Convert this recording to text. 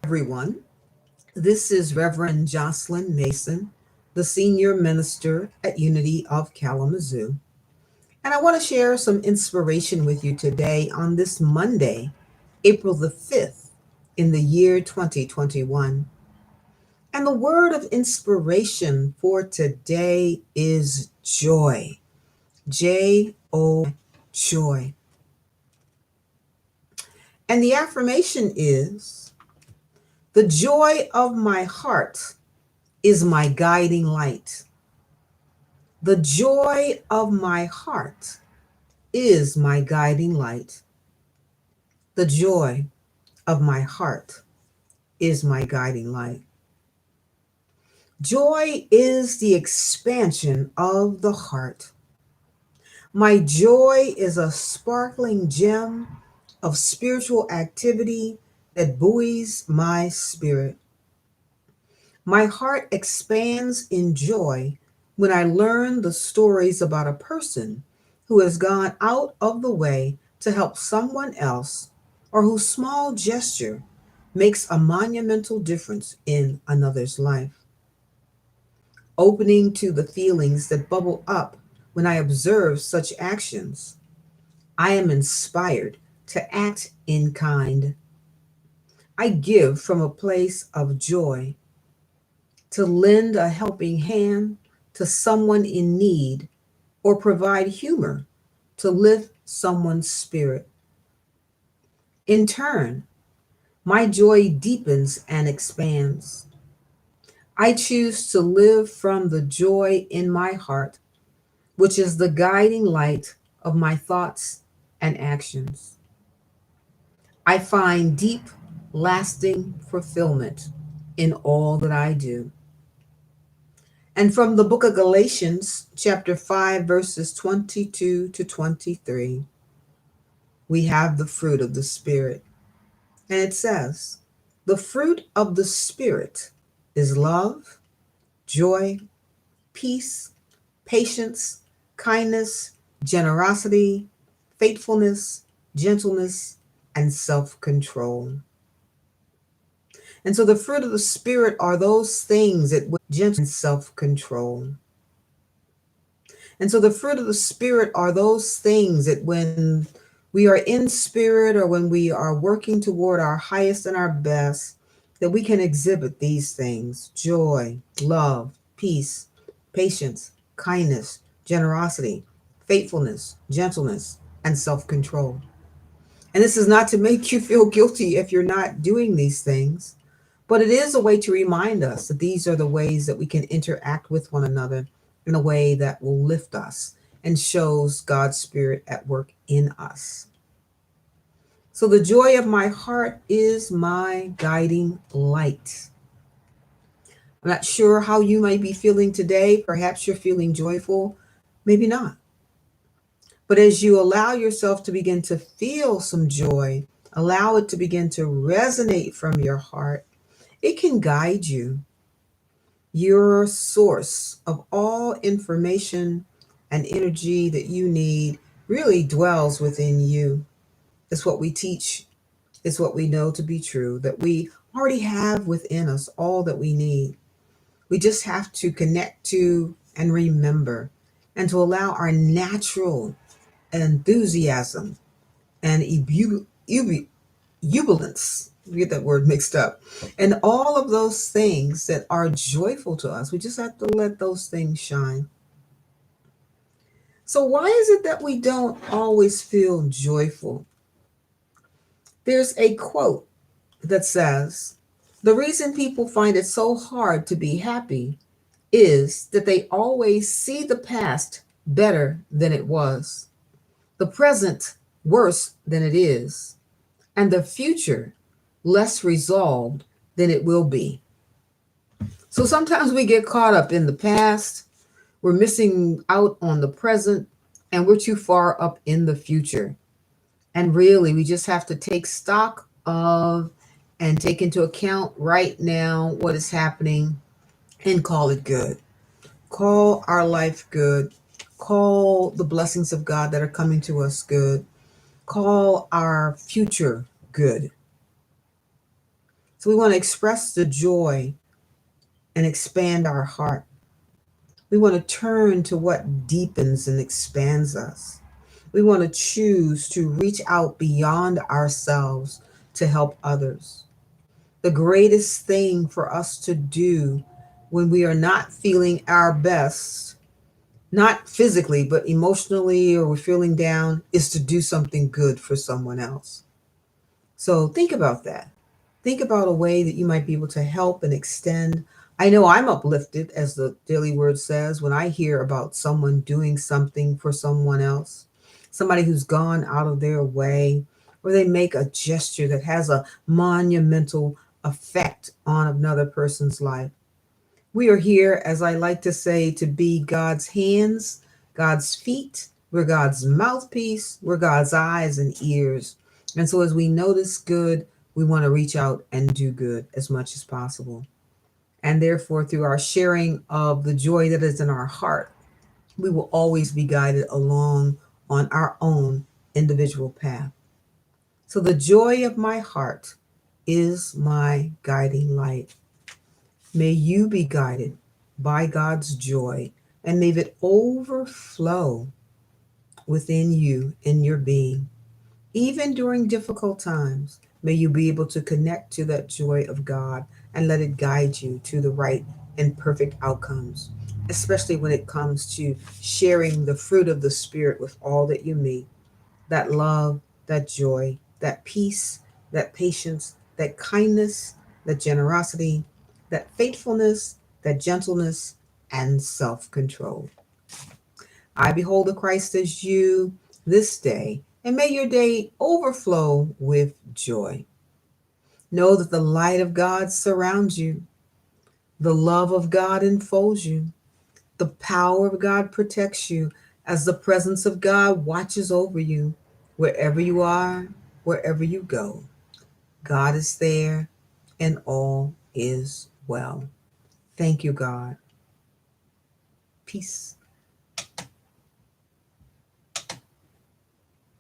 Everyone. This is Reverend Joslyn Mason, the senior minister at Unity of Kalamazoo. And I want to share some inspiration with you today on this Monday, April the 5th, in the year 2021. And the word of inspiration for today is joy. J-O, joy. And the affirmation is, the joy of my heart is my guiding light. The joy of my heart is my guiding light. The joy of my heart is my guiding light. Joy is the expansion of the heart. My joy is a sparkling gem of spiritual activity that buoys my spirit. My heart expands in joy when I learn the stories about a person who has gone out of the way to help someone else or whose small gesture makes a monumental difference in another's life. Opening to the feelings that bubble up when I observe such actions, I am inspired to act in kind. I give from a place of joy to lend a helping hand to someone in need or provide humor to lift someone's spirit. In turn, my joy deepens and expands. I choose to live from the joy in my heart, which is the guiding light of my thoughts and actions. I find deep, lasting fulfillment in all that I do. And from the book of Galatians, chapter 5, verses 22 to 23, we have the fruit of the Spirit. And it says, the fruit of the Spirit is love, joy, peace, patience, kindness, generosity, faithfulness, gentleness, and self-control. And so the fruit of the Spirit are those things that with gentleness and self-control. And so the fruit of the Spirit are those things that when we are in spirit or when we are working toward our highest and our best, that we can exhibit these things: joy, love, peace, patience, kindness, generosity, faithfulness, gentleness, and self-control. And this is not to make you feel guilty if you're not doing these things, but it is a way to remind us that these are the ways that we can interact with one another in a way that will lift us and shows God's Spirit at work in us. So the joy of my heart is my guiding light. I'm not sure how you might be feeling today. Perhaps you're feeling joyful, maybe not. But as you allow yourself to begin to feel some joy, allow it to begin to resonate from your heart, it can guide you. Your source of all information and energy that you need really dwells within you. It's what we teach. It's what we know to be true, that we already have within us all that we need. We just have to connect to and remember and to allow our natural enthusiasm and jubilance, we get that word mixed up, and all of those things that are joyful to us. We just have to let those things shine. So why is it that we don't always feel joyful? There's a quote that says, the reason people find it so hard to be happy is that they always see the past better than it was, the present worse than it is, and the future less resolved than it will be. So sometimes we get caught up in the past, we're missing out on the present, and we're too far up in the future. And really, we just have to take stock of and take into account right now what is happening and call it good. Call our life good. Call the blessings of God that are coming to us good. Call our future good. So we want to express the joy and expand our heart. We want to turn to what deepens and expands us. We want to choose to reach out beyond ourselves to help others. The greatest thing for us to do when we are not feeling our best, not physically, but emotionally, or we're feeling down, is to do something good for someone else. So think about that. Think about a way that you might be able to help and extend. I know I'm uplifted, as the Daily Word says, when I hear about someone doing something for someone else, somebody who's gone out of their way, or they make a gesture that has a monumental effect on another person's life. We are here, as I like to say, to be God's hands, God's feet. We're God's mouthpiece. We're God's eyes and ears. And so, as we notice good, we want to reach out and do good as much as possible. And therefore, through our sharing of the joy that is in our heart, we will always be guided along on our own individual path. So, the joy of my heart is my guiding light. May you be guided by God's joy, and may it overflow within you in your being. Even during difficult times, may you be able to connect to that joy of God and let it guide you to the right and perfect outcomes, especially when it comes to sharing the fruit of the Spirit with all that you meet, that love, that joy, that peace, that patience, that kindness, that generosity, that faithfulness, that gentleness, and self control. I behold the Christ as you this day, and may your day overflow with joy. Know that the light of God surrounds you, the love of God enfolds you, the power of God protects you, as the presence of God watches over you wherever you are, wherever you go. God is there, and all is well. Thank you, God. Peace.